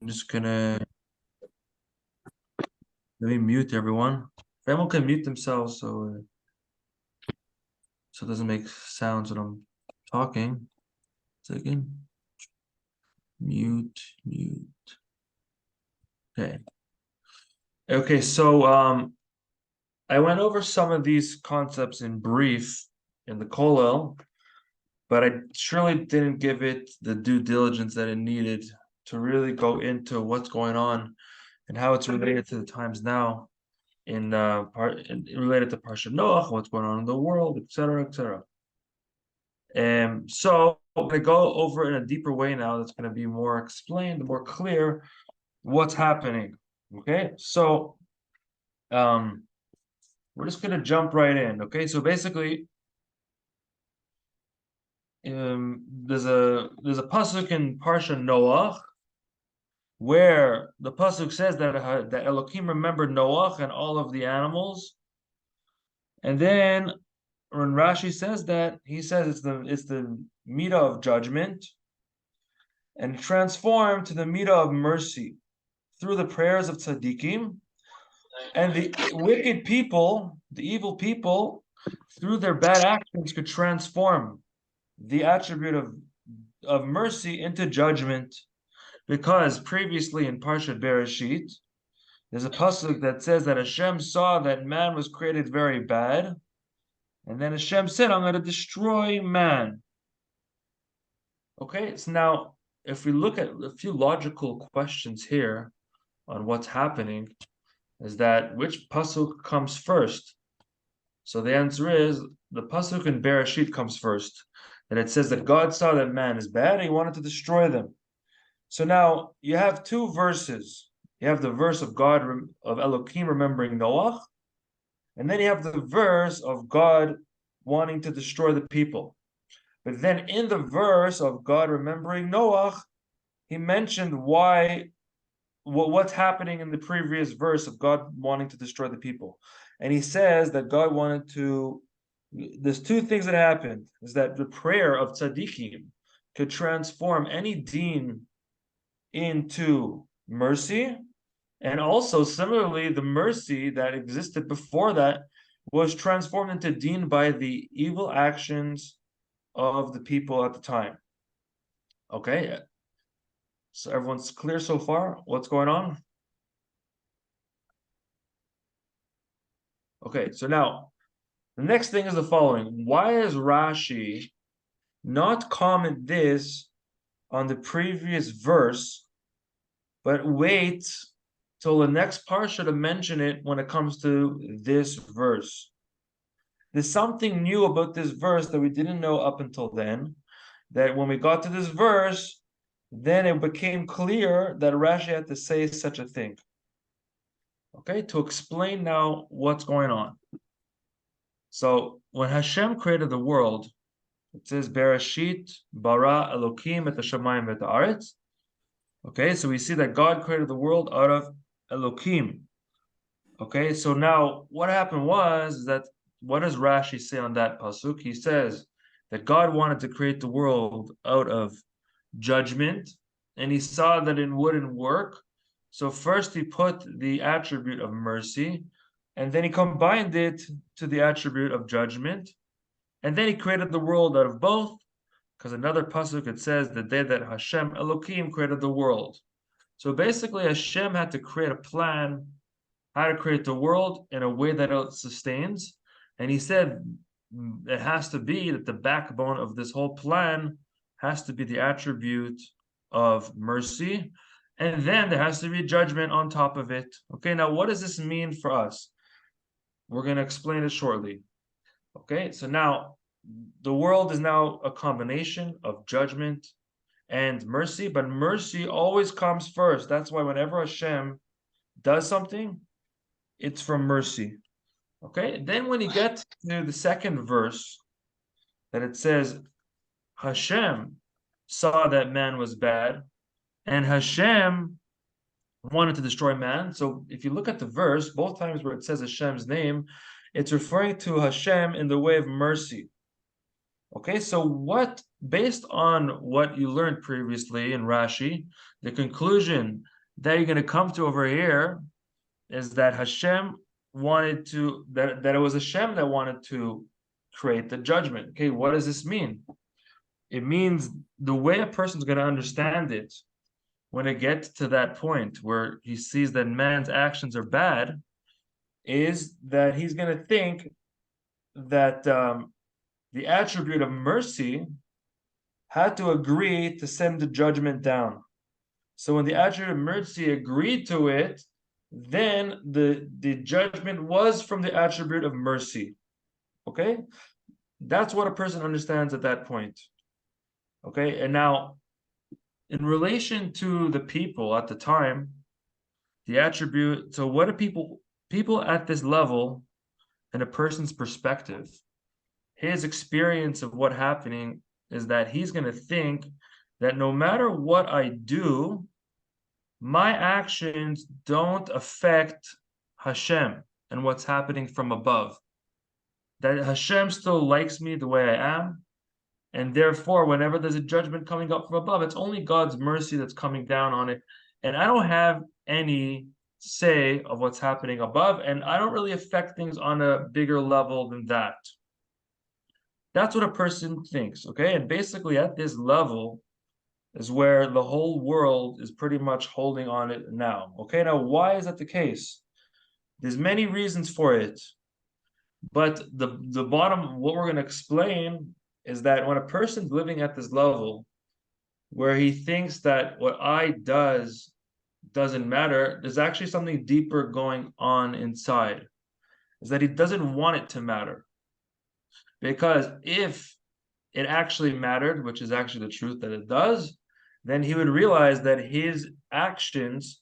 I'm just gonna let me mute everyone. If everyone can mute themselves so it doesn't make sounds when I'm talking. Second. Mute. Okay. Okay, so I went over some of these concepts in brief in the Kollel, but I surely didn't give it the due diligence that it needed to really go into what's going on and how it's related to the times now. Related to Parsha Noach, what's going on in the world, etc., etc. So I'm going to go over in a deeper way now. That's going to be more explained, more clear what's happening. Okay, so we're just going to jump right in. Okay, so basically, there's a pasuk in Parsha Noach where the pasuk says that Elohim remembered Noach and all of the animals, and then when Rashi says that, he says it's the midah of judgment and transformed to the midah of mercy through the prayers of tzaddikim, and the wicked people, the evil people, through their bad actions could transform the attribute of mercy into judgment. Because previously in Parshat Bereshit, there's a pasuk that says that Hashem saw that man was created very bad, and then Hashem said, I'm going to destroy man. Okay, so now if we look at a few logical questions here on what's happening, is that which pasuk comes first? So the answer is the pasuk in Bereshit comes first. And it says that God saw that man is bad and he wanted to destroy them. So now you have two verses. You have the verse of God, of Elohim remembering Noach, and then you have the verse of God wanting to destroy the people. But then in the verse of God remembering Noach, he mentioned what's happening in the previous verse of God wanting to destroy the people. And he says that God wanted to, there's two things that happened, is that the prayer of tzaddikim could transform any deen into mercy, and also similarly the mercy that existed before that was transformed into deen by the evil actions of the people at the time. Okay, so everyone's clear so far what's going on? Okay, so now the next thing is the following. Why is Rashi not comment this on the previous verse, but wait till the next parsha to mention it when it comes to this verse? There's something new about this verse that we didn't know up until then, that when we got to this verse, then it became clear that Rashi had to say such a thing. Okay, to explain now what's going on. So when Hashem created the world, it says Bereshit bara Elokim et hashamayim et haaretz. Okay, so we see that God created the world out of Elokim. Okay, so now what happened was that, what does Rashi say on that pasuk? He says that God wanted to create the world out of judgment, and he saw that it wouldn't work. So first he put the attribute of mercy, and then he combined it to the attribute of judgment, and then he created the world out of both, because another pasuk it says the day that Hashem Elohim created the world. So basically Hashem had to create a plan how to create the world in a way that it sustains, and he said it has to be that the backbone of this whole plan has to be the attribute of mercy, and then there has to be judgment on top of it. Okay, now what does this mean for us? We're going to explain it shortly. Okay, so now the world is now a combination of judgment and mercy, but mercy always comes first. That's why whenever Hashem does something, it's from mercy. Okay, then when you get to the second verse, that it says, Hashem saw that man was bad, and Hashem wanted to destroy man. So if you look at the verse, both times where it says Hashem's name, it's referring to Hashem in the way of mercy. Okay, so based on what you learned previously in Rashi, the conclusion that you're going to come to over here is that Hashem wanted to, that it was Hashem that wanted to create the judgment. Okay, what does this mean? It means the way a person's going to understand it when it gets to that point where he sees that man's actions are bad is that he's going to think that the attribute of mercy had to agree to send the judgment down. So when the attribute of mercy agreed to it, then the judgment was from the attribute of mercy. Okay? That's what a person understands at that point. Okay? And now, in relation to the people at the time, the attribute, so what do people at this level, in a person's perspective, his experience of what happening is that he's going to think that no matter what I do, my actions don't affect Hashem and what's happening from above. That Hashem still likes me the way I am, and therefore, whenever there's a judgment coming up from above, it's only God's mercy that's coming down on it. And I don't have any say of what's happening above, and I don't really affect things on a bigger level than that. That's what a person thinks, okay? And basically, at this level is where the whole world is pretty much holding on it now. Okay, now why is that the case? There's many reasons for it. But the bottom, what we're going to explain is that when a person's living at this level where he thinks that what I doesn't matter, there's actually something deeper going on inside. Is that he doesn't want it to matter. Because if it actually mattered, which is actually the truth that it does, then he would realize that his actions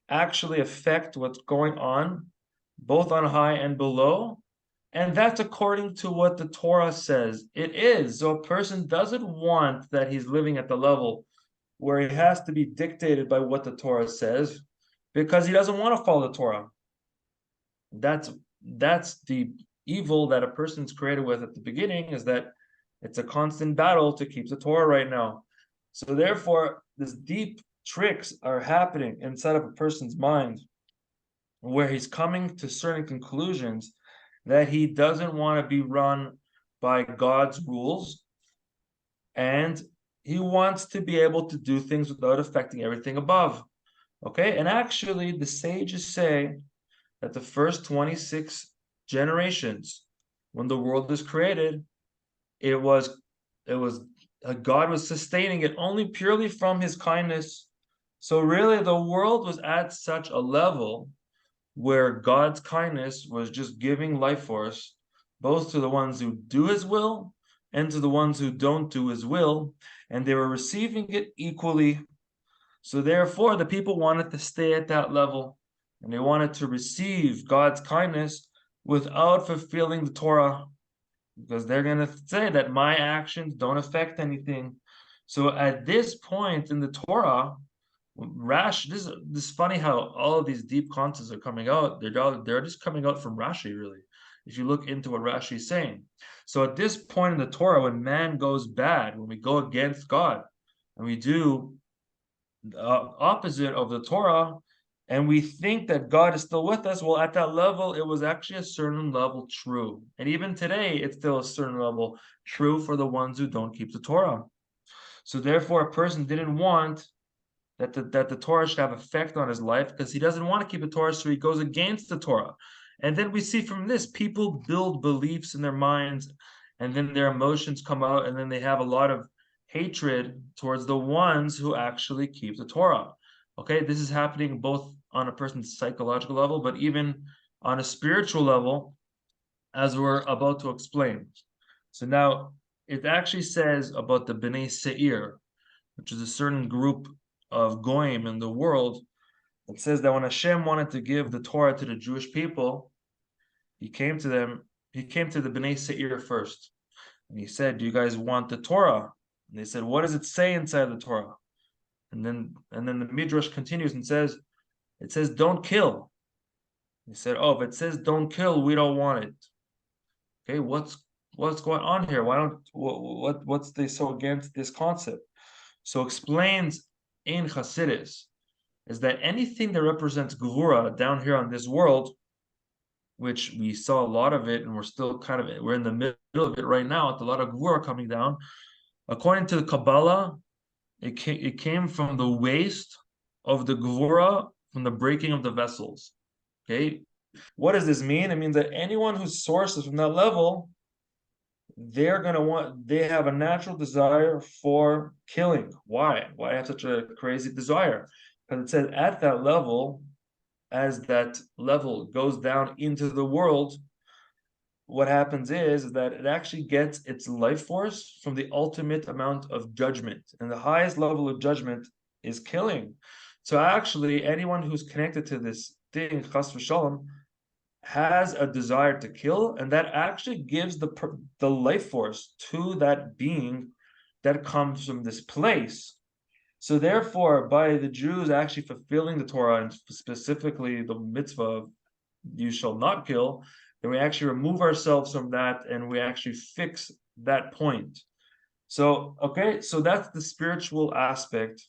actually affect what's going on, both on high and below. And that's according to what the Torah says it is. So a person doesn't want that he's living at the level where he has to be dictated by what the Torah says, because he doesn't want to follow the Torah. That's the evil that a person's created with at the beginning, is that it's a constant battle to keep the Torah right now. So therefore, these deep tricks are happening inside of a person's mind where he's coming to certain conclusions that he doesn't want to be run by God's rules, and he wants to be able to do things without affecting everything above. Okay, and actually the sages say that the first 26 generations, when the world was created, it was God was sustaining it only purely from his kindness. So really the world was at such a level where God's kindness was just giving life force, both to the ones who do his will and to the ones who don't do his will, and they were receiving it equally. So therefore, the people wanted to stay at that level, and they wanted to receive God's kindness without fulfilling the Torah, because they're going to say that my actions don't affect anything. So at this point in the Torah, this is funny how all of these deep concepts are coming out. They're just coming out from Rashi, really, if you look into what Rashi is saying. So at this point in the Torah, when man goes bad, when we go against God, and we do the opposite of the Torah, and we think that God is still with us, well, at that level, it was actually a certain level true. And even today, it's still a certain level true for the ones who don't keep the Torah. So therefore, a person didn't want that the Torah should have effect on his life, because he doesn't want to keep the Torah, so he goes against the Torah. And then we see from this, people build beliefs in their minds, and then their emotions come out, and then they have a lot of hatred towards the ones who actually keep the Torah. Okay, this is happening both on a person's psychological level, but even on a spiritual level, as we're about to explain. So now, it actually says about the Bnei Seir, which is a certain group of goyim in the world. It says that when Hashem wanted to give the Torah to the Jewish people, he came to the Bnei Seir first, and he said, do you guys want the Torah? And they said, what does it say inside the Torah? And then the Midrash continues and says, it says don't kill. He said, oh, if it says don't kill, we don't want it. Okay, what's going on here? What's they so against this concept? So explains in Hasidus is that anything that represents Gvura down here on this world, which we saw a lot of it, and we're in the middle of it right now, with a lot of Gvura coming down. According to the Kabbalah, it came from the waste of the Gvura from the breaking of the vessels. Okay, what does this mean? It means that anyone whose source is from that level, they have a natural desire for killing. Why? Why have such a crazy desire? Because it says at that level, as that level goes down into the world, what happens is that it actually gets its life force from the ultimate amount of judgment. And the highest level of judgment is killing. So actually, anyone who's connected to this thing, chas v'shalom, has a desire to kill, and that actually gives the life force to that being that comes from this place. So therefore, by the Jews actually fulfilling the Torah, and specifically the mitzvah of you shall not kill, then we actually remove ourselves from that and we actually fix that point. So, okay, so that's the spiritual aspect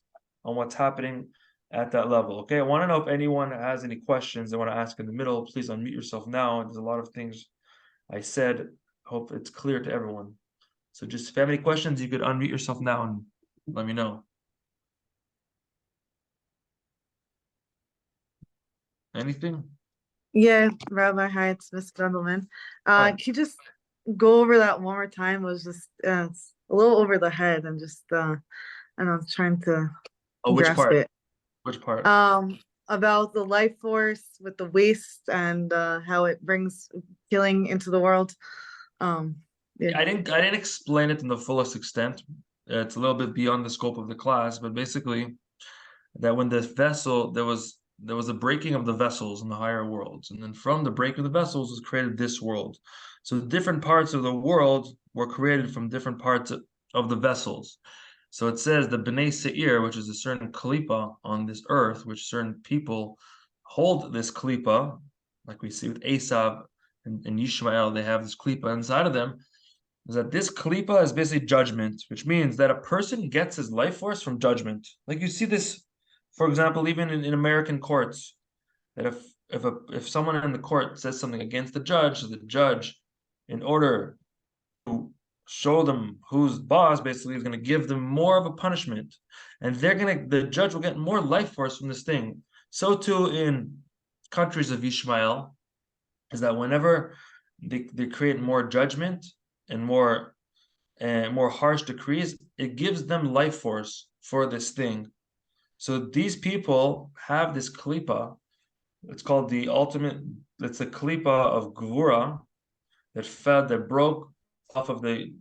on what's happening at that level. Okay, I want to know if anyone has any questions they want to ask in the middle. Please unmute yourself now. There's a lot of things I said. Hope it's clear to everyone. So just if you have any questions, you could unmute yourself now and let me know. Anything? Yeah, Rabbi, hi, it's Miss Gundelman. Hi. Can you just go over that one more time? It was just it's a little over the head and just I don't know, trying to Oh, which grasp part? it. Which part? About the life force with the waste and how it brings killing into the world. Yeah. I didn't explain it in the fullest extent. It's a little bit beyond the scope of the class, but basically that when the vessel there was a breaking of the vessels in the higher worlds, and then from the break of the vessels was created this world. So different parts of the world were created from different parts of the vessels. So it says the Bnei Seir, which is a certain klipa on this earth, which certain people hold this klipa, like we see with Esav and Yishmael, they have this klipa inside of them, is that this klipa is basically judgment, which means that a person gets his life force from judgment. Like you see this, for example, even in American courts, that if someone in the court says something against the judge, in order to show them who's boss, basically is going to give them more of a punishment, and the judge will get more life force from this thing. So too in countries of Ishmael, is that whenever they create more judgment and more harsh decrees, it gives them life force for this thing. So these people have this klipa. It's called the ultimate. It's the klipa of Gvura that broke off of the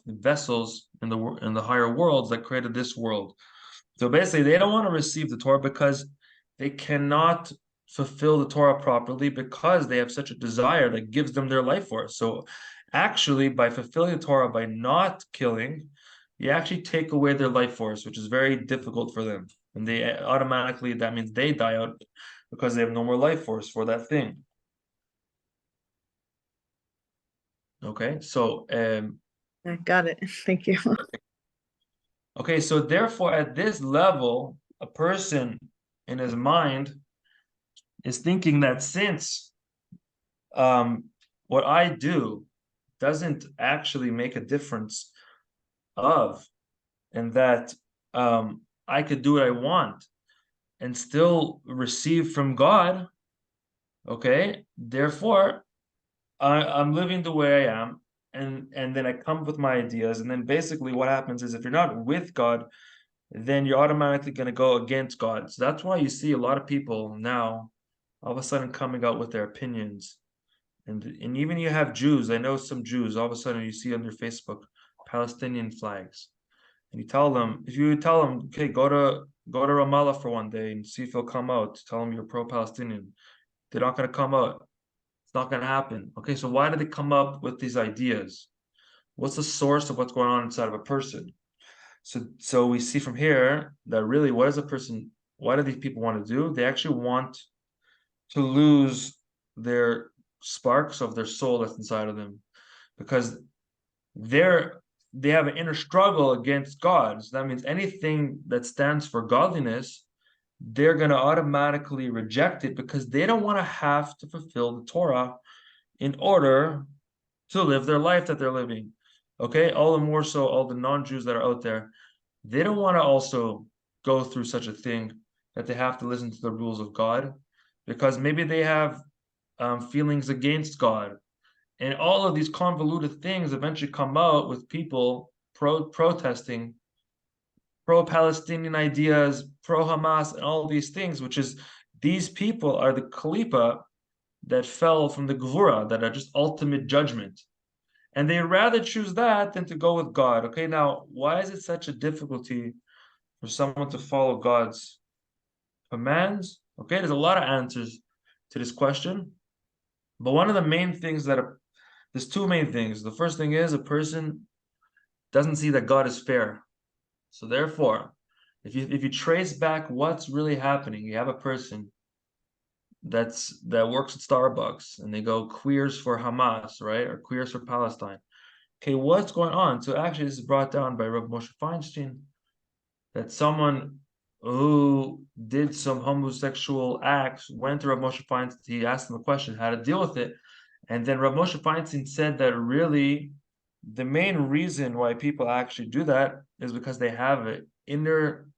vessels in the higher worlds that created this world. So basically, they don't want to receive the Torah because they cannot fulfill the Torah properly because they have such a desire that gives them their life force. So actually, by fulfilling the Torah, by not killing, you actually take away their life force, which is very difficult for them. And they automatically, that means they die out because they have no more life force for that thing. Okay, so I got it. Thank you. okay, so therefore, at this level, a person in his mind is thinking that since what I do doesn't actually make a difference of, and that I could do what I want and still receive from God, okay, therefore I'm living the way I am, and then I come with my ideas, and then basically what happens is if you're not with God, then you're automatically going to go against God. So that's why you see a lot of people now all of a sudden coming out with their opinions. And even you have Jews, I know some Jews, all of a sudden you see on their Facebook Palestinian flags. And you tell them, if you tell them, okay, go to Ramallah for one day and see if he'll come out, tell them you're pro-Palestinian. They're not going to come out. It's not going to happen. Okay, so why do they come up with these ideas? What's the source of what's going on inside of a person? So we see from here that really, what do these people want to do? They actually want to lose their sparks of their soul that's inside of them, because they have an inner struggle against God. So that means anything that stands for godliness they're going to automatically reject it because they don't want to have to fulfill the Torah in order to live their life that they're living. Okay, all the more so, all the non-Jews that are out there, they don't want to also go through such a thing that they have to listen to the rules of God because maybe they have feelings against God. And all of these convoluted things eventually come out with people protesting pro-Palestinian ideas, pro-Hamas, and all these things, which is these people are the Kalipa that fell from the Gvura, that are just ultimate judgment. And they rather choose that than to go with God. Okay, now, why is it such a difficulty for someone to follow God's commands? Okay, there's a lot of answers to this question. But one of the main things there's two main things. The first thing is a person doesn't see that God is fair. So therefore, if you trace back what's really happening, you have a person that works at Starbucks and they go queers for Hamas, right? Or queers for Palestine. Okay, what's going on? So actually this is brought down by Rabbi Moshe Feinstein that someone who did some homosexual acts went to Rabbi Moshe Feinstein, he asked him a question, how to deal with it. And then Rabbi Moshe Feinstein said that really the main reason why people actually do that is because they have an inner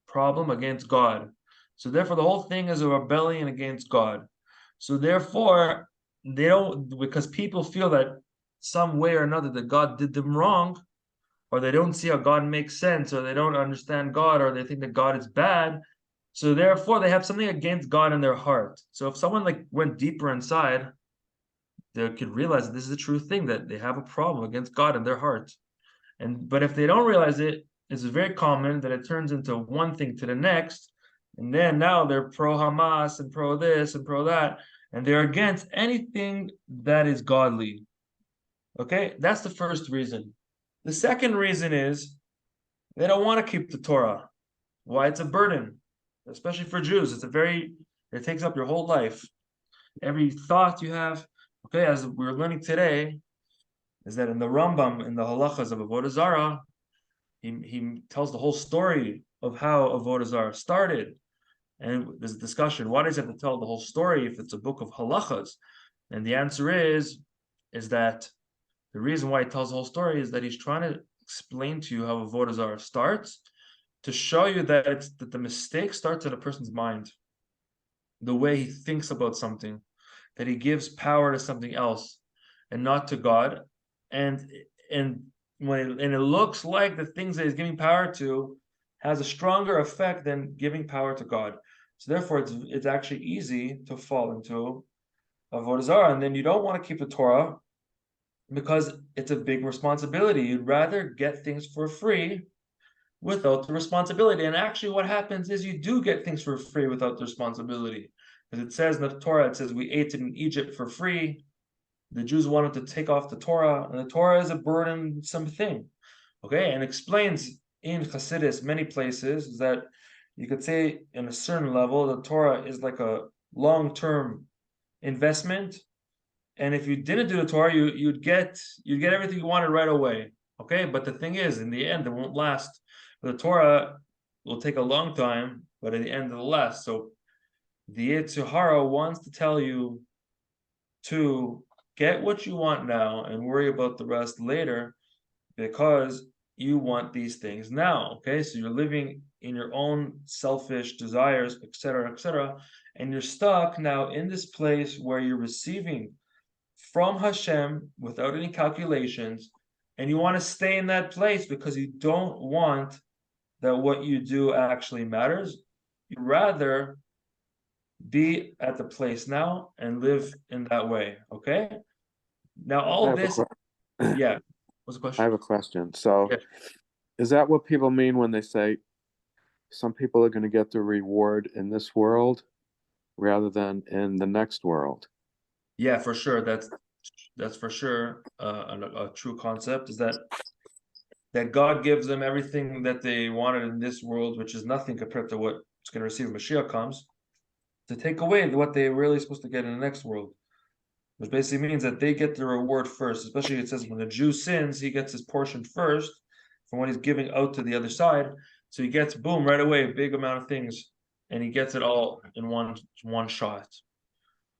problem against God. So therefore, the whole thing is a rebellion against God. So therefore, they don't, because people feel that some way or another that God did them wrong, or they don't see how God makes sense, or they don't understand God, or they think that God is bad. So therefore, they have something against God in their heart. So if someone like went deeper inside, they could realize that this is a true thing, that they have a problem against God in their heart. But if they don't realize it, it's very common that it turns into one thing to the next, and then now they're pro Hamas and pro this and pro that, and they're against anything that is godly. Okay, that's the first reason. The second reason is they don't want to keep the Torah. Why? It's a burden, especially for Jews. It takes up your whole life. Every thought you have. Okay, as we're learning today, is that in the Rambam, in the halachas of Avodah Zarah, he tells the whole story of how Avodah Zarah started. And there's a discussion, why does he have to tell the whole story if it's a book of halachas? And the answer is that the reason why he tells the whole story is that he's trying to explain to you how Avodah Zarah starts, to show you that the mistake starts in a person's mind, the way he thinks about something, that he gives power to something else and not to God. And and it looks like the things that he's giving power to has a stronger effect than giving power to God. So therefore, it's actually easy to fall into avodah zarah, and then you don't want to keep the Torah because it's a big responsibility. You'd rather get things for free without the responsibility. And actually, what happens is you do get things for free without the responsibility, because it says in the Torah, it says we ate it in Egypt for free. The Jews wanted to take off the Torah, and the Torah is a burdensome thing. Okay, and explains in Hasidus many places that you could say in a certain level the Torah is like a long-term investment, and if you didn't do the Torah, you'd get everything you wanted right away. Okay, but the thing is, in the end, it won't last. The Torah will take a long time, but at the end it'll last. So the Yetzer Hara wants to tell you to get what you want now and worry about the rest later, because you want these things now. Okay, so you're living in your own selfish desires, etc., and you're stuck now in this place where you're receiving from Hashem without any calculations, and you want to stay in that place because you don't want that what you do actually matters. You rather be at the place now and live in that way. Okay. Now I all have a this, yeah. What's the I question? have a question. So, Yeah. is that what people mean when they say some people are going to get the reward in this world rather than in the next world? Yeah, for sure. That's for sure a true concept, is that God gives them everything that they wanted in this world, which is nothing compared to what it's going to receive when Mashiach comes, to take away what they're really supposed to get in the next world. Which basically means that they get the reward first. Especially it says when the Jew sins, he gets his portion first from what he's giving out to the other side. So he gets, boom, right away, a big amount of things and he gets it all in one shot.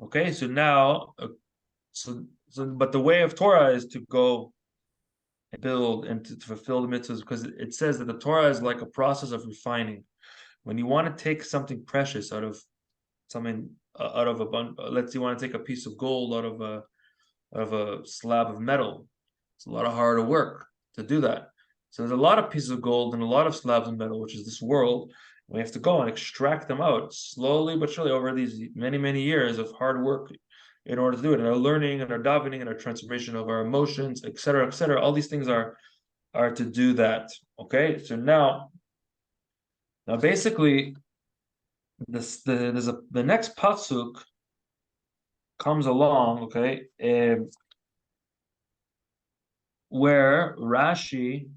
Okay, so now, but the way of Torah is to go and build and to fulfill the mitzvahs, because it says that the Torah is like a process of refining. When you want to take something precious out of something, out of let's say you want to take a piece of gold out of a slab of metal, it's a lot of hard work to do that. So there's a lot of pieces of gold and a lot of slabs of metal, which is this world. We have to go and extract them out slowly but surely over these many years of hard work in order to do it. And our learning and our davening and our transformation of our emotions, etc., etc. All these things are to do that. Okay, so now basically, the next pasuk comes along. Okay, where Rashi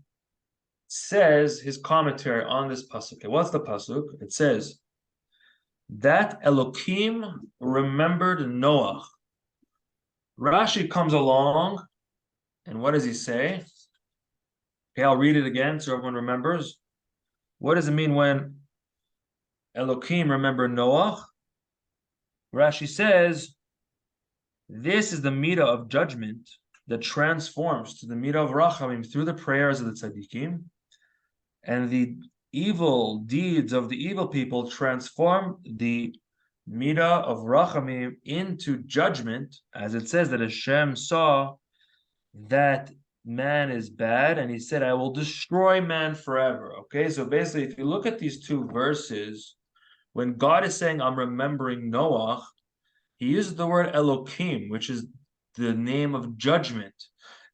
says his commentary on this pasuk. Okay, what's the pasuk? It says that Elokim remembered Noach. Rashi comes along, and what does he say? Okay, I'll read it again so everyone remembers. What does it mean when Elokim remembered Noach? Rashi says, this is the midah of judgment that transforms to the midah of rachamim through the prayers of the tzaddikim, and the evil deeds of the evil people transform the midah of rachamim into judgment, as it says that Hashem saw that man is bad, and he said, I will destroy man forever. Okay, so basically, if you look at these two verses, when God is saying, I'm remembering Noach, he uses the word Elokim, which is the name of judgment.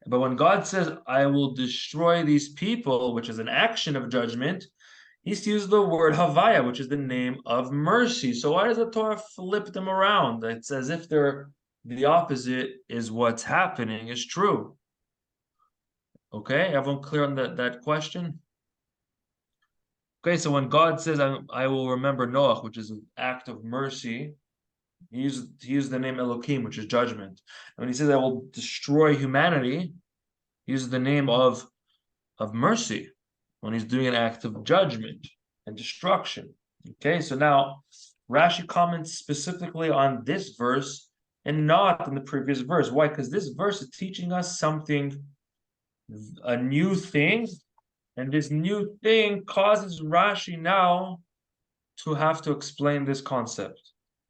But when God says, I will destroy these people, which is an action of judgment, he's used the word Havaya, which is the name of mercy. So why does the Torah flip them around? It's as if they're the opposite is what's happening is true. Okay, everyone clear on that question? Okay, so when God says, I will remember Noach, which is an act of mercy, he used the name Elohim, which is judgment. And when he says, I will destroy humanity, he uses the name of mercy when he's doing an act of judgment and destruction. Okay, so now Rashi comments specifically on this verse and not in the previous verse. Why? Because this verse is teaching us something, a new thing, and this new thing causes Rashi now to have to explain this concept.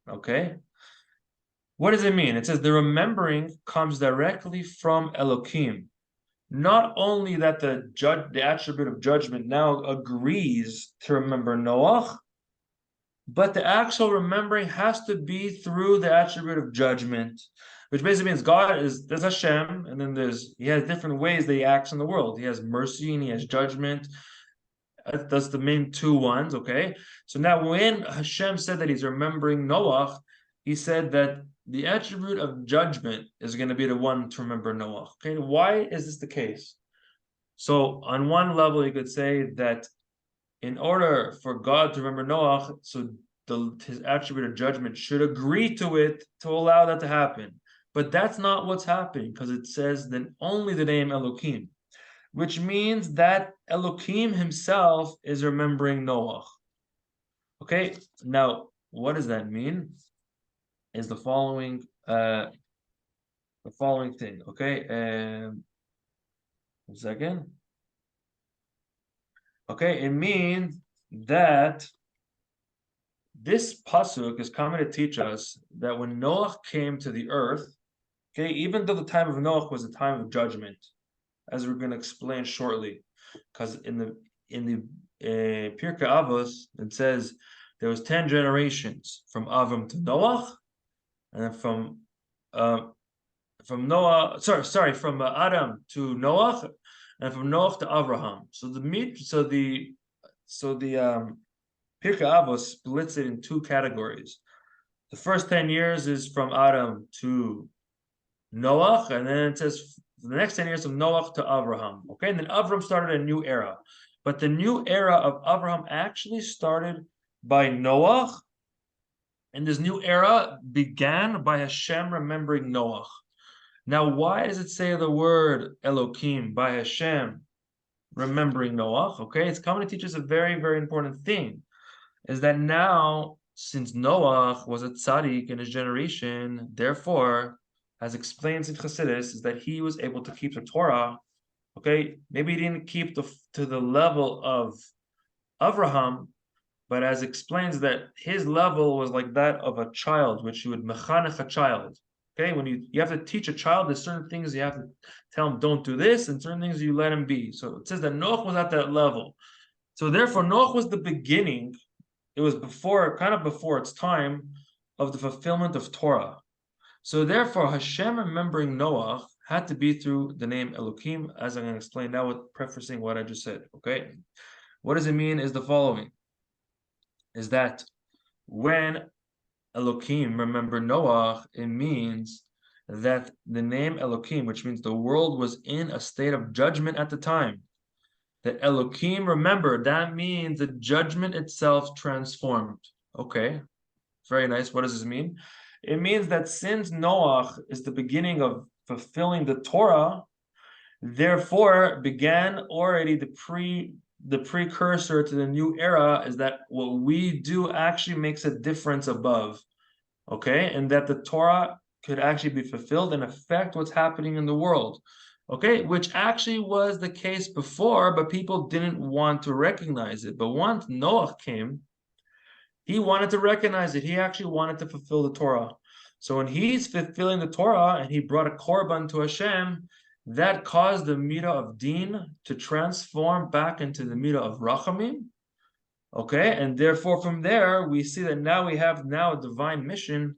Okay? What does it mean? It says the remembering comes directly from Elohim. Not only that the attribute of judgment now agrees to remember Noach, but the actual remembering has to be through the attribute of judgment, which basically means there's Hashem, and then he has different ways that he acts in the world. He has mercy and he has judgment. That's the main two ones, okay? So now when Hashem said that he's remembering Noach, he said that the attribute of judgment is going to be the one to remember Noach. Okay, why is this the case? So on one level, you could say that in order for God to remember Noach, so his attribute of judgment should agree to it to allow that to happen. But that's not what's happening, because it says then only the name Elohim, which means that Elohim himself is remembering Noach. Okay, now what does that mean? Is the following thing. Okay, 1 second. Okay, it means that this pasuk is coming to teach us that when Noach came to the earth, okay, even though the time of Noach was a time of judgment, as we're going to explain shortly, because in the Pirkei Avos it says there was 10 generations from Avram to Noach, and then from Noah, from Adam to Noach, and from Noach to Abraham. So the Pirkei Avos splits it in two categories. The first 10 years is from Adam to Noach, and then it says the next 10 years from Noach to Abraham. Okay, and then Abraham started a new era. But the new era of Abraham actually started by Noach, and this new era began by Hashem remembering Noach. Now, why does it say the word Elohim by Hashem remembering Noach? Okay, it's coming to teach us a very, very important thing. is that now, since Noach was a tzaddik in his generation, therefore, as explains in Chassidus, is that he was able to keep the Torah. Okay, maybe he didn't keep to the level of Avraham, but as explains that his level was like that of a child, which you would mechanech a child. Okay, when you have to teach a child, there's certain things you have to tell him don't do this, and certain things you let him be. So it says that Noach was at that level. So therefore, Noach was the beginning. It was kind of before its time of the fulfillment of Torah. So therefore, Hashem remembering Noach had to be through the name Elohim, as I'm going to explain now with prefacing what I just said. Okay, what does it mean? Is the following: is that when Elohim remember Noach, it means that the name Elohim, which means the world was in a state of judgment at the time, that Elohim remembered, that means the judgment itself transformed. Okay, very nice. What does this mean? It means that since Noach is the beginning of fulfilling the Torah, therefore began already the precursor to the new era, is that what we do actually makes a difference above. Okay, and that the Torah could actually be fulfilled and affect what's happening in the world. Okay, which actually was the case before, but people didn't want to recognize it. But once Noach came, he wanted to recognize it. He actually wanted to fulfill the Torah. So when he's fulfilling the Torah and he brought a korban to Hashem, that caused the midah of din to transform back into the midah of rachamim. Okay, and therefore from there we see that now we have a divine mission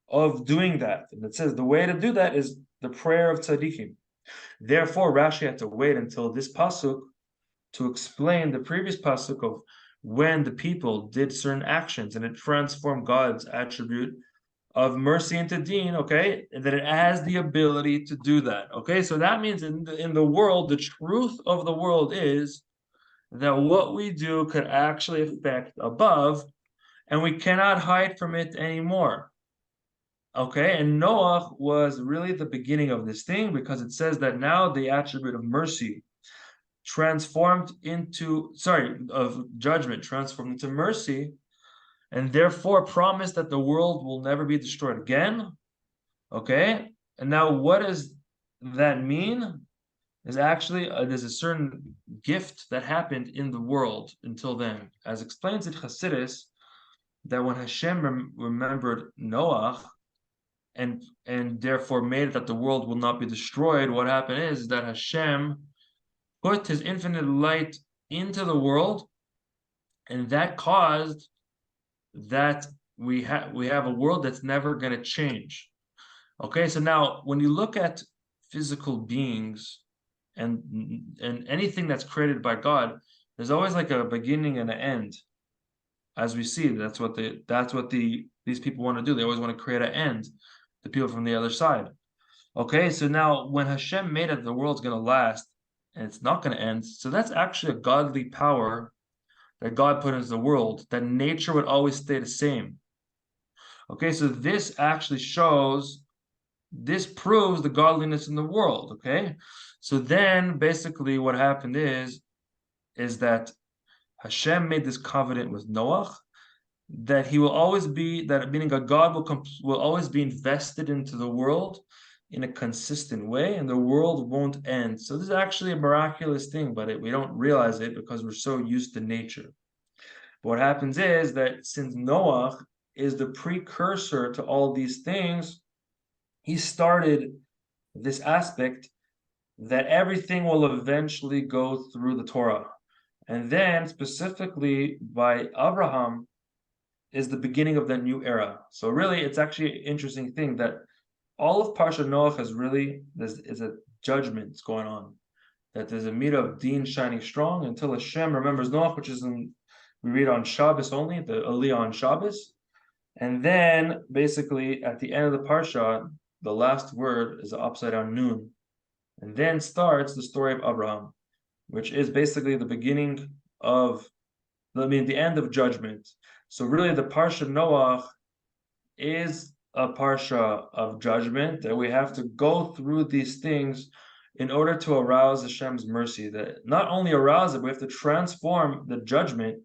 of doing that. And it says the way to do that is the prayer of tzaddikim. Therefore, Rashi had to wait until this pasuk to explain the previous pasuk of when the people did certain actions and it transformed God's attribute of mercy into din, okay, and that it has the ability to do that. Okay, so that means in the world, the truth of the world is that what we do could actually affect above, and we cannot hide from it anymore. Okay, and Noach was really the beginning of this thing, because it says that now the attribute of mercy transformed into, of judgment transformed into mercy, and therefore promised that the world will never be destroyed again. Okay, and now what does that mean? Is actually there's a certain gift that happened in the world until then, as explains in Chassidus, that when Hashem remembered Noach and therefore made it that the world will not be destroyed, what happened is that Hashem put his infinite light into the world, and that caused that we have a world that's never going to change. Okay, so now when you look at physical beings and anything that's created by God, there's always like a beginning and an end. As we see, that's what these people want to do. They always want to create an end. The people from the other side. Okay, so now when Hashem made it, the world's going to last and it's not going to end. So that's actually a godly power that God put into the world, that nature would always stay the same. Okay, so this actually this proves the godliness in the world. Okay, so then basically what happened is that Hashem made this covenant with Noach, that he will always be, that meaning that God will always be invested into the world in a consistent way, and the world won't end. So this is actually a miraculous thing, but we don't realize it because we're so used to nature. But what happens is that since Noach is the precursor to all these things, he started this aspect that everything will eventually go through the Torah. And then specifically by Abraham is the beginning of that new era. So really, it's actually an interesting thing that all of Parsha Noach is a judgment going on. That there's a midah of din shining strong until Hashem remembers Noach, which is we read on Shabbos only, the Aliyah on Shabbos. And then basically at the end of the Parsha, the last word is the upside down nun. And then starts the story of Abraham, which is basically the beginning of, the end of judgment. So really the Parsha Noach is a Parsha of judgment, that we have to go through these things in order to arouse Hashem's mercy. That not only arouse it, we have to transform the judgment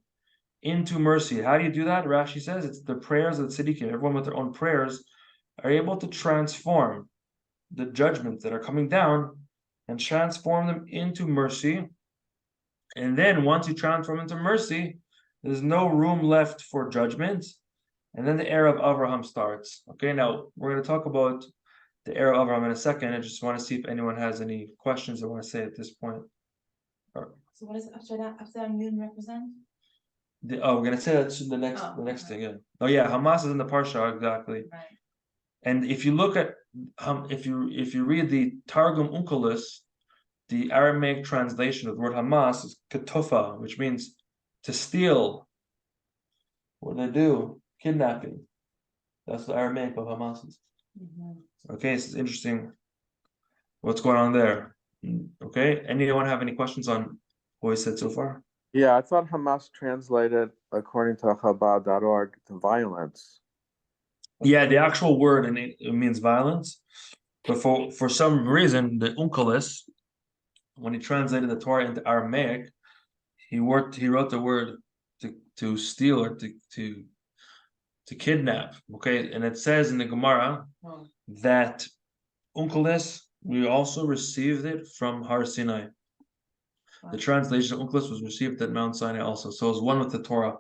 into mercy. How do you do that? Rashi says it's the prayers of the tzaddikim. Everyone with their own prayers are able to transform the judgments that are coming down and transform them into mercy. And then once you transform into mercy, there's no room left for judgment. And then the era of Abraham starts. Okay, now we're going to talk about the era of Abraham in a second. I just want to see if anyone has any questions they want to say at this point. So what does upside moon represent? We're going to say that the next thing. Yeah. Oh yeah, Hamas is in the Parsha exactly. Right. And if you look at if you read the Targum Onkelos, the Aramaic translation of the word Hamas is ketufa, which means to steal. What do they do? Kidnapping. That's the Aramaic of Hamas is. Okay, so it's interesting what's going on there. Okay, anyone have any questions on what we said so far? Yeah, I thought Hamas translated, according to Chabad.org, to violence. Yeah, the actual word and it means violence, but for some reason the Onkelos, when he translated the Torah into Aramaic, he wrote the word to steal or to kidnap. Okay, and it says in the Gemara that Onkelos, we also received it from Har Sinai. The translation of Onkelos was received at Mount Sinai also, so it's one with the Torah.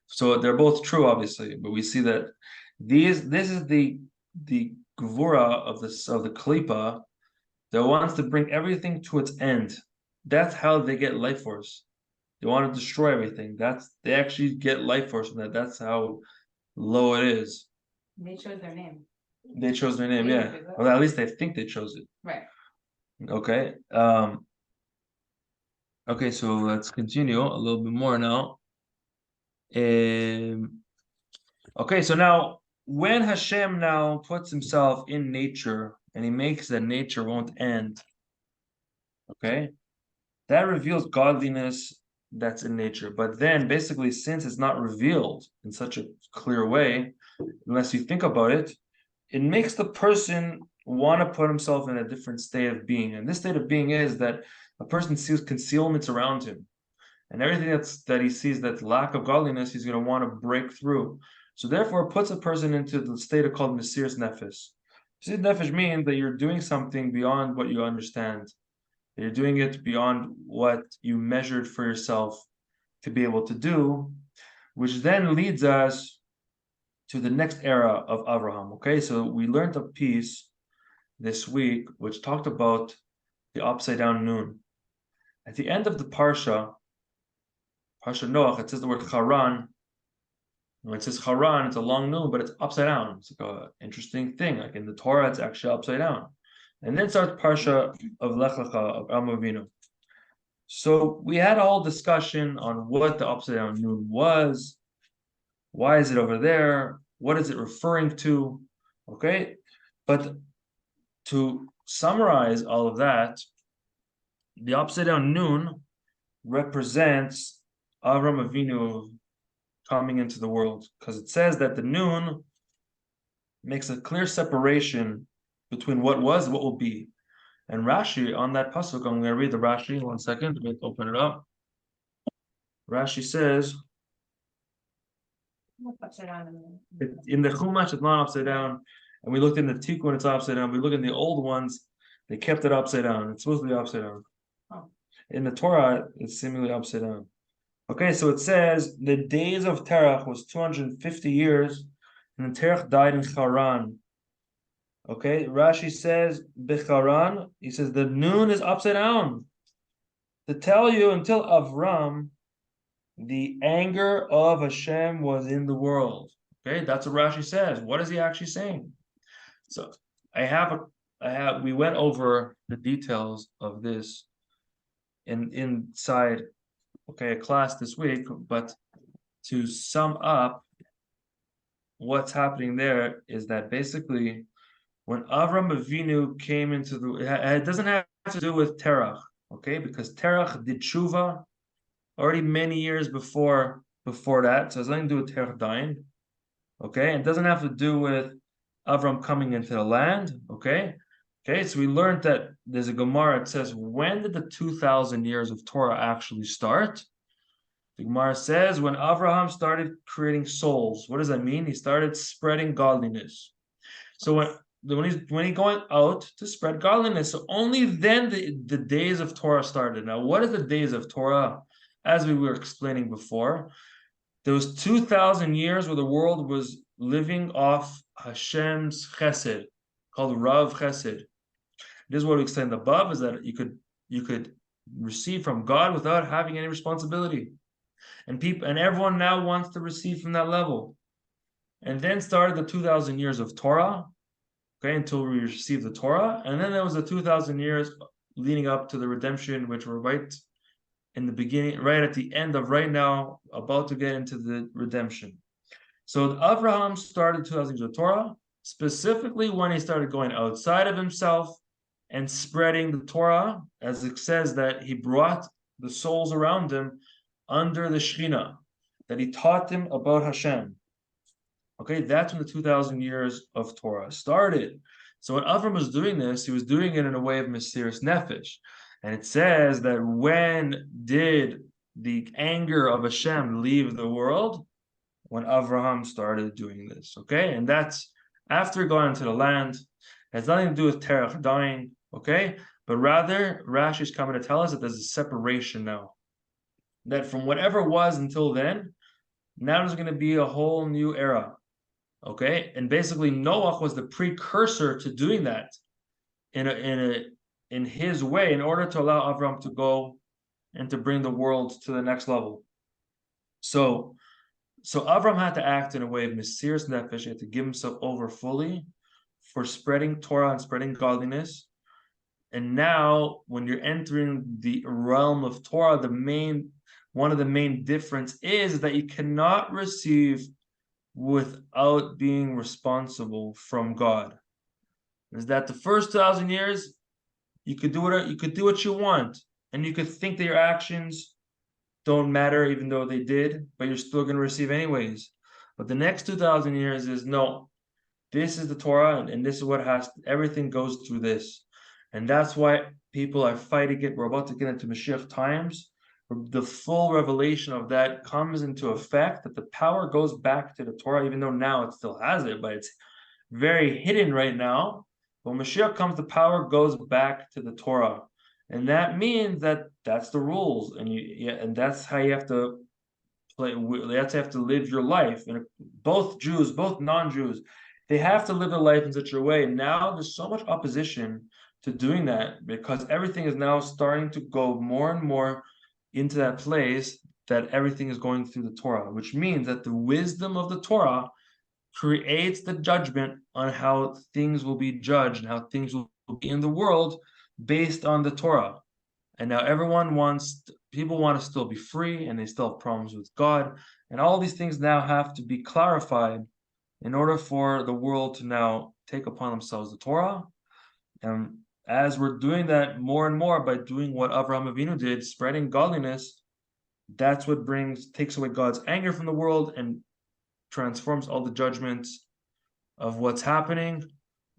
So they're both true, obviously, but we see that this is the gvura of the klipa that wants to bring everything to its end. That's how they get life force. They want to destroy everything. They actually get life force from that. That's how low it is. They chose their name. They chose their name, yeah. Well, at least they think they chose it. Right. Okay. Okay, so let's continue a little bit more now. Okay, so now when Hashem now puts himself in nature and he makes that nature won't end, okay, that reveals godliness that's in nature. But then basically, since it's not revealed in such a clear way, unless you think about it, it makes the person want to put himself in a different state of being. And this state of being is that a person sees concealments around him. And everything that he sees that's lack of godliness, he's going to want to break through. So therefore, it puts a person into the state of called Mesiras Nefesh. Mesiras Nefesh means that you're doing something beyond what you understand. You're doing it beyond what you measured for yourself to be able to do, which then leads us to the next era of Abraham. Okay, so we learned a piece this week which talked about the upside down noon. At the end of the Parsha Noach, it says the word Haran. When it says Haran, it's a long noon, but it's upside down. It's like an interesting thing. Like in the Torah, it's actually upside down. And then starts Parsha of Lech Lecha, of Avraham Avinu. So we had a whole discussion on what the upside down noon was. Why is it over there? What is it referring to? Okay, but to summarize all of that, the upside down noon represents Avraham Avinu coming into the world, because it says that the noon makes a clear separation between what was and what will be. And Rashi on that pasuk, I'm going to read the Rashi. 1 second, let me open it up. Rashi says, in the Chumash, it's not upside down. And we looked in the Tikkun, it's upside down. We look in the old ones, they kept it upside down. It's supposed to be upside down. Oh. In the Torah, it's seemingly upside down. Okay, so it says the days of Terach was 250 years, and Terach died in Haran. Okay, Rashi says Becharan, he says the noon is upside down. To tell you until Avram, the anger of Hashem was in the world. Okay, that's what Rashi says. What is he actually saying? So we went over the details of this inside a class this week, but to sum up what's happening there is that basically when Avram Avinu came into it doesn't have to do with Terach, okay, because Terach did tshuva already many years before that, so it has nothing to do with Terach dying, okay, it doesn't have to do with Avram coming into the land, okay, so we learned that there's a Gemara, it says, when did the 2,000 years of Torah actually start? The Gemara says when Avraham started creating souls, what does that mean? He started spreading godliness. So when he's going out to spread godliness, so only then the days of Torah started. Now, what is the days of Torah? As we were explaining before, there was 2,000 years where the world was living off Hashem's chesed, called Rav Chesed. This is what we explained above: is that you could receive from God without having any responsibility, and everyone now wants to receive from that level. And then started the 2,000 years of Torah, okay, until we received the Torah, and then there was the 2,000 years leading up to the redemption, which were right in the beginning, right at the end of right now, about to get into the redemption. So Abraham started 2,000 years of Torah, specifically when he started going outside of himself and spreading the Torah, as it says that he brought the souls around him under the Shekhinah, that he taught them about Hashem. Okay, that's when the 2,000 years of Torah started. So when Avram was doing this, he was doing it in a way of Mesiras Nefesh. And it says that when did the anger of Hashem leave the world? When Avraham started doing this, okay? And that's after going into the land. It has nothing to do with Terach dying, okay? But rather, Rashi is coming to tell us that there's a separation now. That from whatever was until then, now there's going to be a whole new era, okay? And basically, Noach was the precursor to doing that in his way, in order to allow Avraham to go and to bring the world to the next level. So Avram had to act in a way of Mesiras Nefesh. He had to give himself over fully for spreading Torah and spreading godliness. And now, when you're entering the realm of Torah, one of the main difference is that you cannot receive without being responsible from God. Is that the first 2,000 years, you could do what you want, and you could think that your actions don't matter, even though they did, but you're still going to receive anyways. But the next 2,000 years is no. This is the Torah, and this is what everything goes through this. And that's why people are fighting it. We're about to get into Mashiach times. The full revelation of that comes into effect, that the power goes back to the Torah, even though now it still has it, but it's very hidden right now. When Mashiach comes, the power goes back to the Torah. And that means that that's the rules, and that's how you have to play. That's have to live your life. And both Jews, both non-Jews, they have to live their life in such a way. Now there's so much opposition to doing that, because everything is now starting to go more and more into that place that everything is going through the Torah, which means that the wisdom of the Torah creates the judgment on how things will be judged and how things will be in the world based on the Torah. And now people want to still be free, and they still have problems with God. And all these things now have to be clarified in order for the world to now take upon themselves the Torah. And as we're doing that more and more by doing what Avraham Avinu did, spreading godliness, that's what takes away God's anger from the world and transforms all the judgments of what's happening.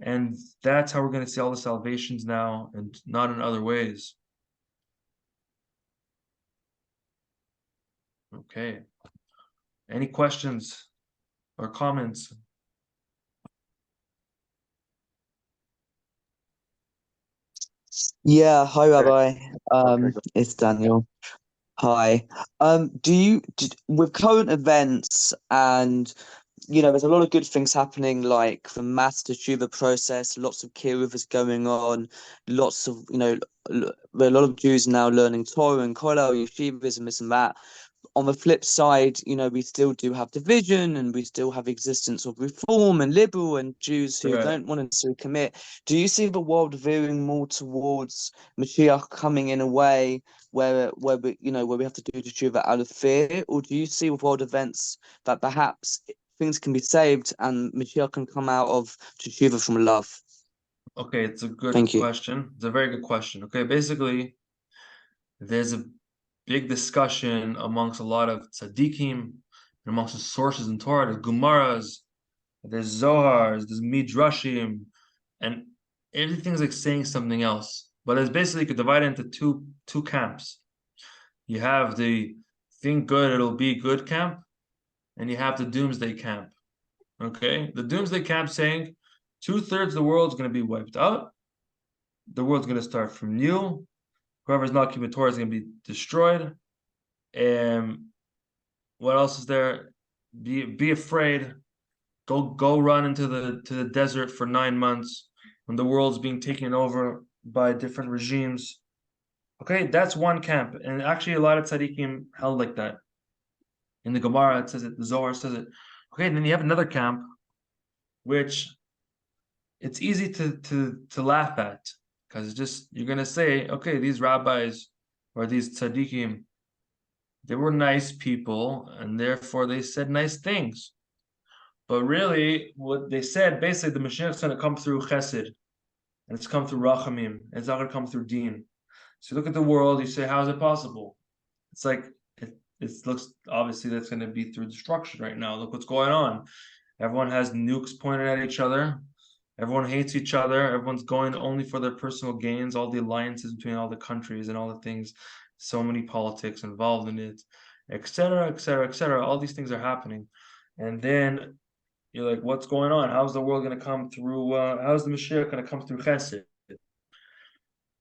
And that's how we're going to see all the salvations now, and not in other ways. Okay. Any questions or comments? Yeah, hi Rabbi. Okay. It's Daniel. Hi. With current events, and there's a lot of good things happening, like the mass teshuva process, lots of kiruvas going on, lots of a lot of Jews now learning Torah and kollel, yeshivas, and this and that. On the flip side, we still do have division, and we still have existence of reform and liberal and Jews who don't want to necessarily commit. Do you see the world veering more towards Mashiach coming in a way where we have to do teshuva out of fear, or do you see with world events that perhaps things can be saved and Mashiach can come out of teshuva from love? Okay, it's a good Thank you. question. It's a very good question. Okay, basically, there's a big discussion amongst a lot of tzaddikim and amongst the sources in Torah. There's Gemaras, there's Zohars, there's Midrashim, and everything's like saying something else. But it's basically, you could divide it into two camps. You have the think good, it'll be good camp, and you have the doomsday camp. Okay, the doomsday camp saying 2/3 of the world's going to be wiped out. The world's going to start from new. Whoever's not keeping Torah is going to be destroyed. And what else is there? Be afraid. Go run into the desert for 9 months when the world's being taken over by different regimes. Okay, that's one camp, and actually a lot of tzaddikim held like that. In the Gemara it says it, the Zohar says it. Okay, and then you have another camp, which it's easy to laugh at, because it's just you're gonna say, okay, these rabbis or these tzaddikim, they were nice people, and therefore they said nice things. But really, what they said, basically, the Mashiach is going to come through Chesed, and it's come through Rachamim, and it's not going to come through Din. So you look at the world, you say, how is it possible? It's like, it looks, obviously, that's going to be through destruction right now. Look what's going on. Everyone has nukes pointed at each other. Everyone hates each other. Everyone's going only for their personal gains, all the alliances between all the countries and all the things, so many politics involved in it, etc., etc., etc. All these things are happening. And then you're like, what's going on? How's the world going to come through? How's the Mashiach going to come through Chesed?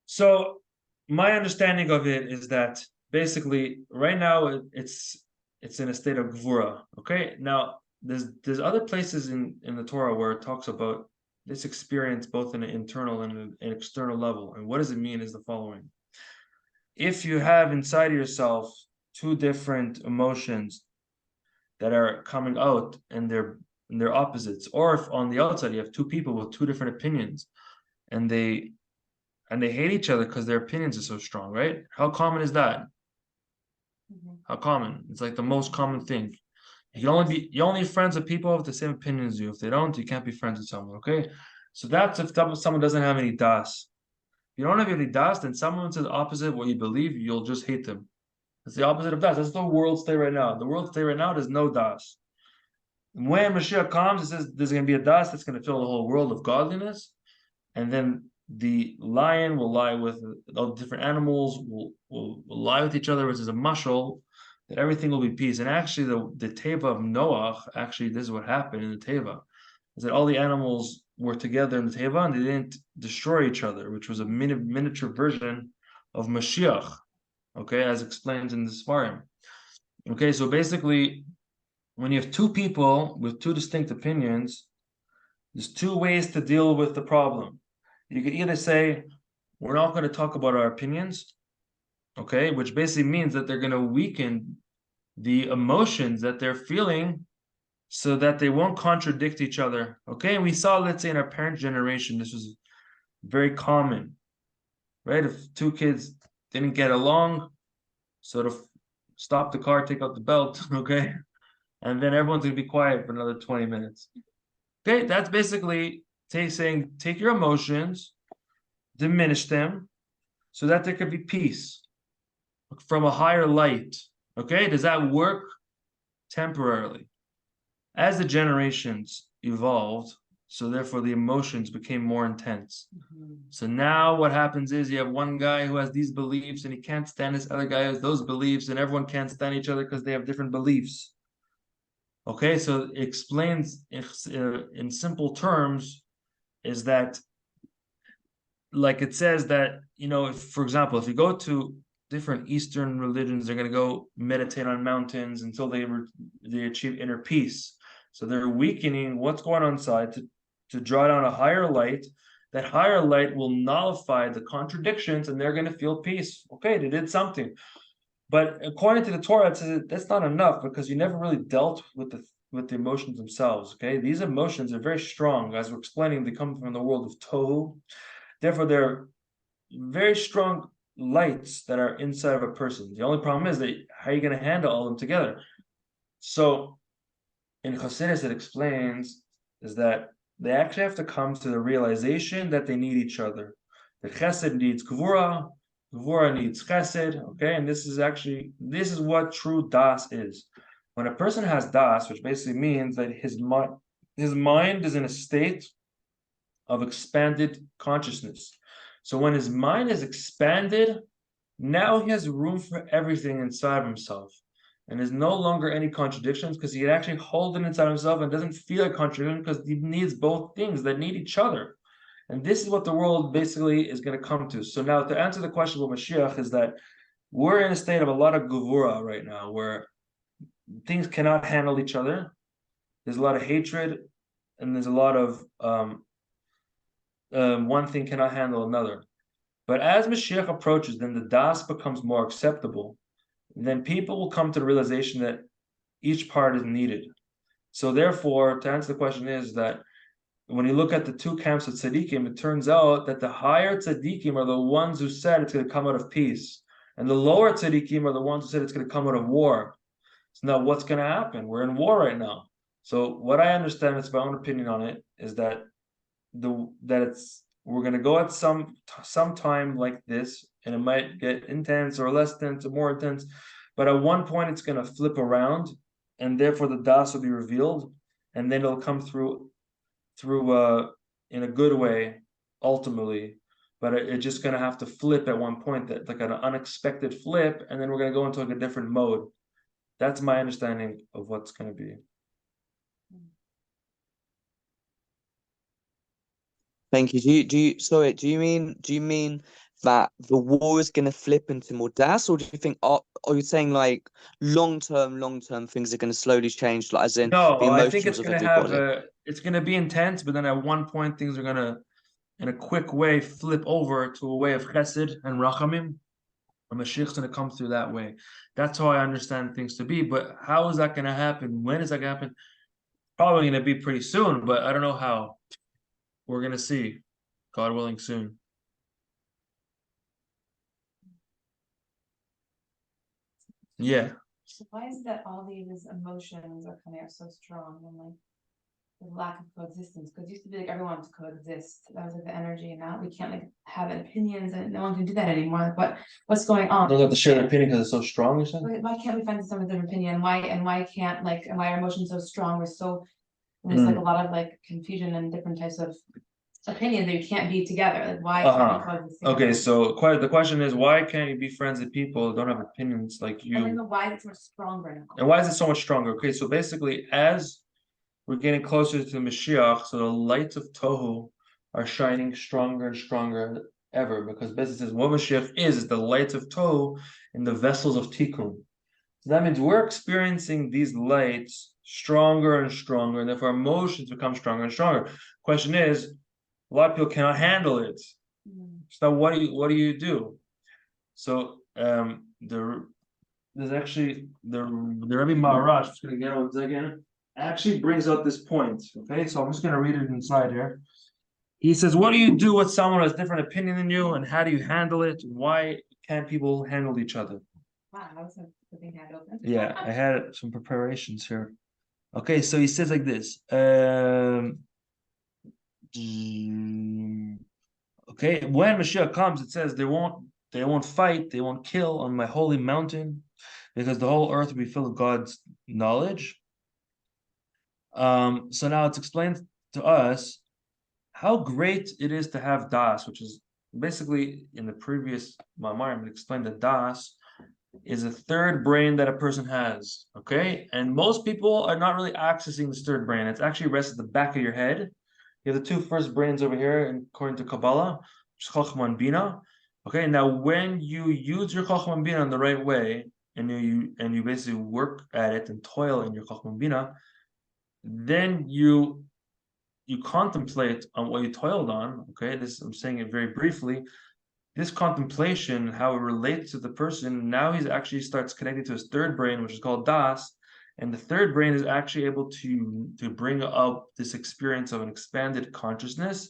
So my understanding of it is that basically right now it's in a state of Gvura. Okay, now there's other places in the Torah where it talks about this experience both in an internal and an external level. And what does it mean is the following: if you have inside of yourself two different emotions that are coming out and they're opposites, or if on the outside you have two people with two different opinions and they hate each other because their opinions are so strong, right? How common is that? How common? It's like the most common thing. You only be friends with people with the same opinion as you. If they don't, you can't be friends with someone. Okay, so that's if someone doesn't have any das. If you don't have any das, then someone says the opposite of what you believe, you'll just hate them. It's the opposite of das. That's the world state right now. The world state right now, there's no das. When Mashiach comes, it says there's going to be a das that's going to fill the whole world of godliness, and then the lion will lie with all the different animals, will lie with each other, which is a mashal, that everything will be peace. And actually, the teva of Noach, actually, this is what happened in the teva, is that all the animals were together in the teva and they didn't destroy each other, which was a miniature version of Mashiach, okay, as explained in the Sfarim. Okay, so basically, when you have two people with two distinct opinions, there's two ways to deal with the problem. You could either say, we're not going to talk about our opinions, okay, which basically means that they're going to weaken the emotions that they're feeling so that they won't contradict each other, okay? And we saw, let's say, in our parent generation, this was very common, right? If two kids didn't get along, sort of stop the car, take out the belt, okay? And then everyone's going to be quiet for another 20 minutes. Okay, that's basically saying take your emotions, diminish them, so that there could be peace from a higher light. Okay, does that work? Temporarily. As the generations evolved, so therefore the emotions became more intense. So now what happens is you have one guy who has these beliefs and he can't stand this other guy who has those beliefs, and everyone can't stand each other because they have different beliefs. Okay, so it explains in simple terms is that, like it says that, if, for example, if you go to different Eastern religions, they're going to go meditate on mountains until they achieve inner peace. So they're weakening what's going on inside to draw down a higher light. That higher light will nullify the contradictions and they're going to feel peace. Okay, they did something. But according to the Torah, it says that's not enough because you never really dealt with the emotions themselves. Okay, these emotions are very strong. As we're explaining, they come from the world of Tohu. Therefore, they're very strong lights that are inside of a person. The only problem is that how are you going to handle all of them together? So in Chassidus, it explains is that they actually have to come to the realization that they need each other. The Chesed needs Gvura, Gvura needs Chesed, okay? And this is what true Das is. When a person has Das, which basically means that his mind is in a state of expanded consciousness. So when his mind is expanded, now he has room for everything inside of himself. and there's no longer any contradictions because he can actually hold it inside himself and doesn't feel a contradiction because he needs both things that need each other. And this is what the world basically is going to come to. So now to answer the question about Mashiach is that we're in a state of a lot of gevura right now where things cannot handle each other. There's a lot of hatred and there's a lot of one thing cannot handle another. But as Mashiach approaches, then the das becomes more acceptable. Then people will come to the realization that each part is needed. So therefore, to answer the question is that when you look at the two camps of tzaddikim, it turns out that the higher tzaddikim are the ones who said it's going to come out of peace. And the lower tzaddikim are the ones who said it's going to come out of war. So now what's going to happen? We're in war right now. So what I understand, it's my own opinion on it, is that we're going to go at some time like this, and it might get intense or less intense or more intense. But at one point, it's going to flip around, and therefore the das will be revealed, and then it'll come through in a good way, ultimately. But it's just going to have to flip at one point, that like an unexpected flip, and then we're going to go into like a different mode. That's my understanding of what's going to be. Thank you. Do you mean that the war is going to flip into more das, or do you think are you saying like long term things are going to slowly change, like as in No, the I think emotions it's of going to have everybody? it's going to be intense, but then at one point things are going to, in a quick way, flip over to a way of chesed and rachamim. And Mashiach's going to come through that way. That's how I understand things to be. But how is that going to happen? When is that going to happen? Probably going to be pretty soon, but I don't know how. We're going to see, God willing, soon. Yeah. So why is it that all these emotions are coming out so strong and like the lack of coexistence? Because it used to be like everyone to coexist. That was like the energy, and now we can't like have opinions, and no one can do that anymore. Like what's going on? They don't have to share their opinion because it's so strong, you said? Why can't we find someone with different opinion? Why can't like, and why are emotions so strong? There's like a lot of like confusion and different types of opinions that you can't be together. Like why can't we coexist together? Okay, so the question is, why can't you be friends with people who don't have opinions like you? And then why is it so much stronger now? And why is it so much stronger? Okay, so basically, as we're getting closer to the Mashiach, so the lights of Tohu are shining stronger and stronger ever, because basically says what Mashiach is the lights of Tohu in the vessels of Tikkun. So that means we're experiencing these lights stronger and stronger, and therefore our emotions become stronger and stronger. Question is, a lot of people cannot handle it. So what do you do? So there's actually the Rebbe Maharash, just gonna get on again, actually brings out this point. Okay, so I'm just gonna read it inside here. He says, what do you do with someone who has different opinion than you, and how do you handle it? Why can't people handle each other? Wow, that was a big hand open. Yeah, I had some preparations here. Okay, so he says like this. Okay, when Mashiach comes, it says they won't fight, they won't kill on my holy mountain, because the whole earth will be filled with God's knowledge. So now it's explained to us how great it is to have das, which is basically in the previous Ma'amar, it explained that das is a third brain that a person has. Okay, and most people are not really accessing this third brain. It's actually rests at the back of your head. You have the two first brains over here, and according to Kabbalah, which is Chochmah and Bina. Okay, now when you use your Chochmah and Bina in the right way, and you basically work at it and toil in your Chochmah and Bina, then you contemplate on what you toiled on. Okay, this I'm saying it very briefly. This contemplation, how it relates to the person, now he's actually starts connecting to his third brain, which is called das. And the third brain is actually able to bring up this experience of an expanded consciousness,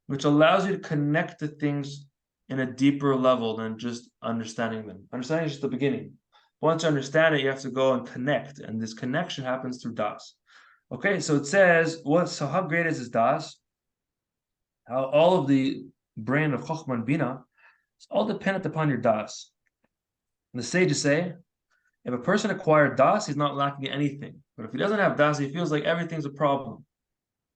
which allows you to connect to things in a deeper level than just understanding them. Understanding is just the beginning. Once you understand it, you have to go and connect, and this connection happens through das. Okay, so it says, so how great is this das? How all of the brain of Chochmah and Bina, it's all dependent upon your das. And the sages say, if a person acquired das, he's not lacking anything. But if he doesn't have das, he feels like everything's a problem,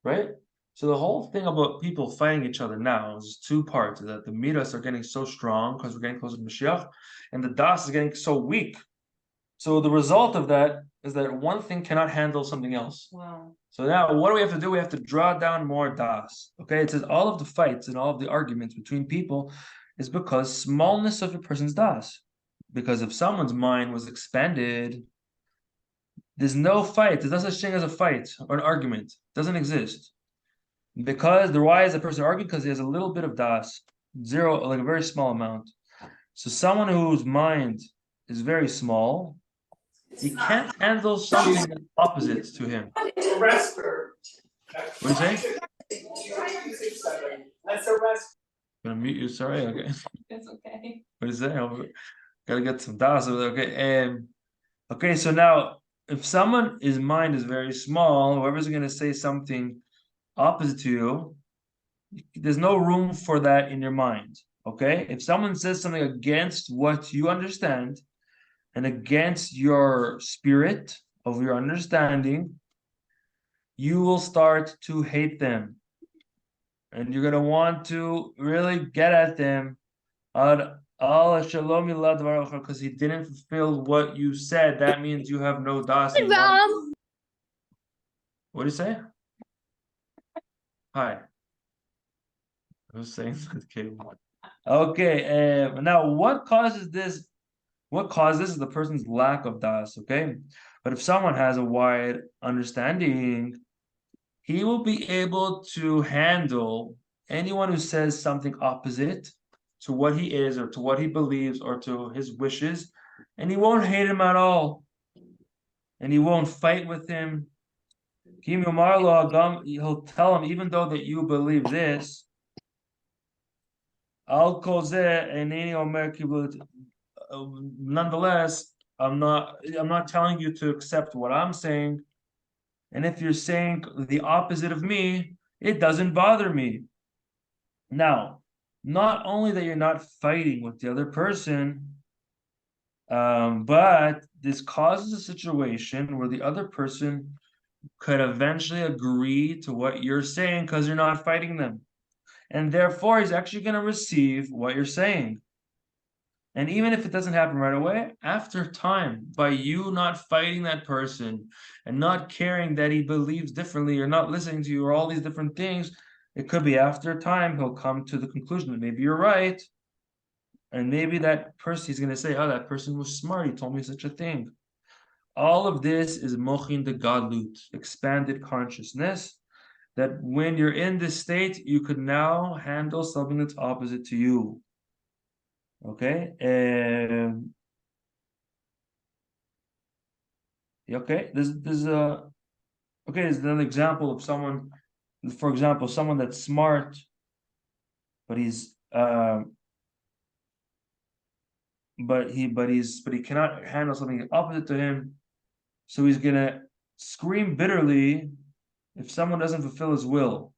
right? So the whole thing about people fighting each other now is two parts: that the midas are getting so strong because we're getting closer to Mashiach, and the das is getting so weak. So the result of that is that one thing cannot handle something else. Wow. So now what do we have to do? We have to draw down more das. Okay, it says all of the fights and all of the arguments between people is because smallness of a person's das. Because if someone's mind was expanded, there's no fight. There's no such thing as a fight or an argument. It doesn't exist. Because why is a person arguing? Because he has a little bit of das, zero, like a very small amount. So someone whose mind is very small, he can't handle something that's opposite to him. What do you say? Gonna mute you, sorry, okay. It's okay. What is that? Gotta get some das over there. Okay. Okay, so now if his mind is very small, whoever's gonna say something opposite to you, there's no room for that in your mind. Okay? If someone says something against what you understand and against your spirit of your understanding, you will start to hate them. And you're gonna want to really get at them. Because he didn't fulfill what you said. That means you have no das. What do you say? Hi. I was saying okay. Okay, now what causes this? What causes the person's lack of das, okay? But if someone has a wide understanding, he will be able to handle anyone who says something opposite to what he is or to what he believes or to his wishes, and he won't hate him at all. And he won't fight with him. He'll tell him, even though that you believe this, nonetheless, I'm not telling you to accept what I'm saying. And if you're saying the opposite of me, it doesn't bother me. Now, not only that you're not fighting with the other person, but this causes a situation where the other person could eventually agree to what you're saying because you're not fighting them. And therefore, he's actually going to receive what you're saying. And even if it doesn't happen right away, after time, by you not fighting that person and not caring that he believes differently or not listening to you or all these different things, it could be after time he'll come to the conclusion that maybe you're right. And maybe that person, he's going to say, oh, that person was smart. He told me such a thing. All of this is mochin de gadlut, expanded consciousness, that when you're in this state, you could now handle something that's opposite to you. Okay, okay. There's another example of someone, for example, someone that's smart, but he cannot handle something opposite to him, so he's gonna scream bitterly if someone doesn't fulfill his will.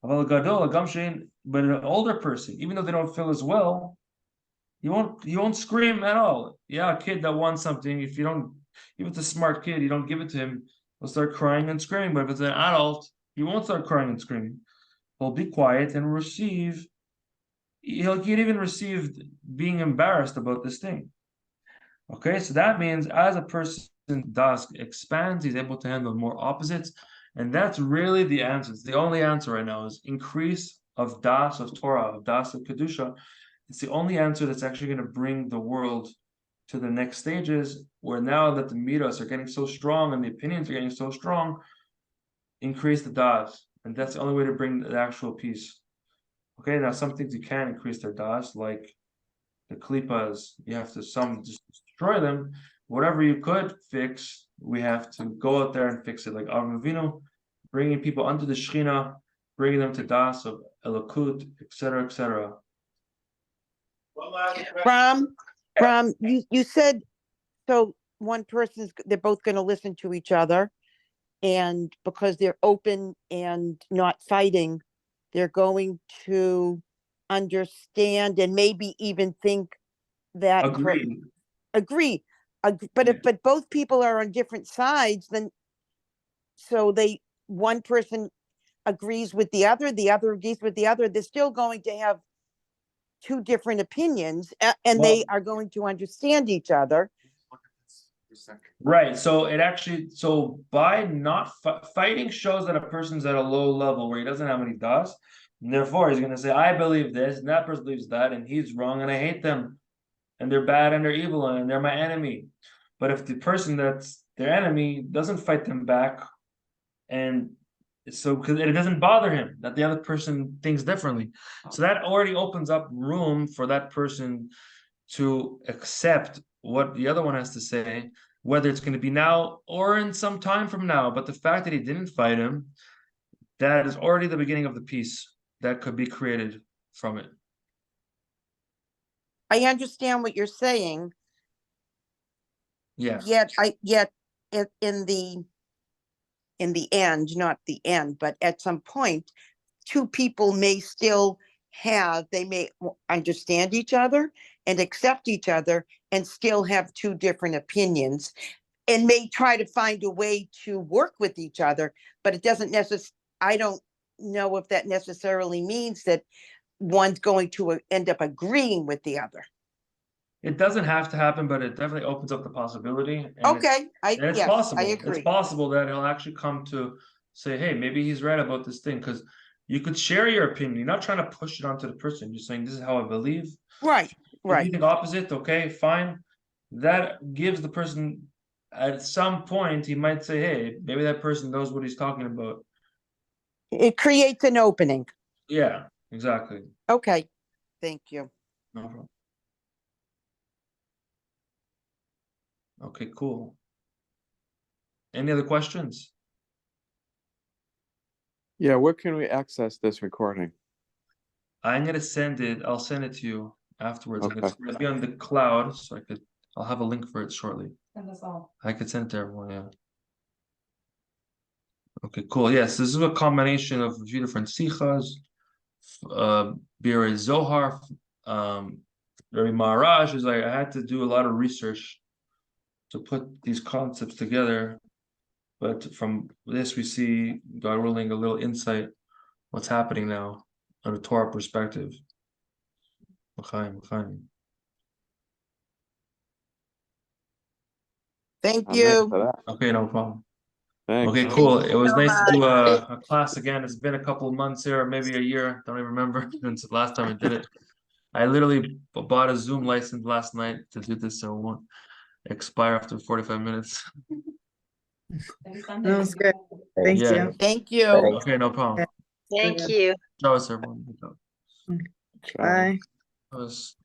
But an older person, even though they don't fulfill his will, he won't scream at all. Yeah, a kid that wants something, if it's a smart kid, you don't give it to him, he'll start crying and screaming. But if it's an adult, he won't start crying and screaming. He'll be quiet and receive. He'll even receive being embarrassed about this thing. Okay, so that means as a person das expands, he's able to handle more opposites, and that's really the answer. It's the only answer right now is increase of das of Torah, of das of kedusha. It's the only answer that's actually going to bring the world to the next stages, where now that the midas are getting so strong and the opinions are getting so strong, increase the das, and that's the only way to bring the actual peace. Okay, now some things you can increase their das, like the klipas, you have to just destroy them. Whatever you could fix, we have to go out there and fix it, like Avram Avinu, bringing people under the Shechina, bringing them to das of Elokut, etc., etc. Ram, you said, so they're both going to listen to each other, and because they're open and not fighting, they're going to understand and maybe even think that agree. But if both people are on different sides, then one person agrees with the other agrees with the other, they're still going to have two different opinions, and they are going to understand each other. Right. So it actually, so by not fighting shows that a person's at a low level where he doesn't have any dots. And therefore, he's going to say, I believe this, and that person believes that, and he's wrong, and I hate them, and they're bad, and they're evil, and they're my enemy. But if the person that's their enemy doesn't fight them back, and so because it doesn't bother him that the other person thinks differently, so that already opens up room for that person to accept what the other one has to say, whether it's going to be now or in some time from now. But the fact that he didn't fight him, that is already the beginning of the peace that could be created from it. I understand what you're saying, Yeah. yet in the end, not the end, but at some point, two people may still they may understand each other and accept each other and still have two different opinions and may try to find a way to work with each other, but it doesn't I don't know if that necessarily means that one's going to end up agreeing with the other. It doesn't have to happen, but it definitely opens up the possibility. And Okay, it's yes, possible. I agree. It's possible that he'll actually come to say, hey, maybe he's right about this thing, because you could share your opinion. You're not trying to push it onto the person. You're saying, this is how I believe. Right, If you think opposite, okay, fine. That gives the person, at some point, he might say, hey, maybe that person knows what he's talking about. It creates an opening. Yeah, exactly. Okay, thank you. No problem. Okay, cool. Any other questions? Yeah, where can we access this recording? I'm gonna send it. I'll send it to you afterwards. Okay. It's gonna be on the cloud, so I'll have a link for it shortly. Send us all. I could send it to everyone, yeah. Okay, cool. Yes, this is a combination of a few different sichas, Birei Zohar, Rabbi Maharaj is like, I had to do a lot of research to put these concepts together. But from this, we see, God willing, a little insight what's happening now on a Torah perspective. L'chaim, l'chaim. Thank Amen you. for that. Okay, no problem. Thanks. Okay, cool. It was nice to do a class again. It's been a couple of months here, maybe a year. Don't even remember since the last time I did it. I literally bought a Zoom license last night to do this, so it won't expire after 45 minutes. Every Sunday. That was good. Thank Yeah. you. Thank you. Okay, no problem. Thank you. Ciao, everyone. Ciao. Bye. That was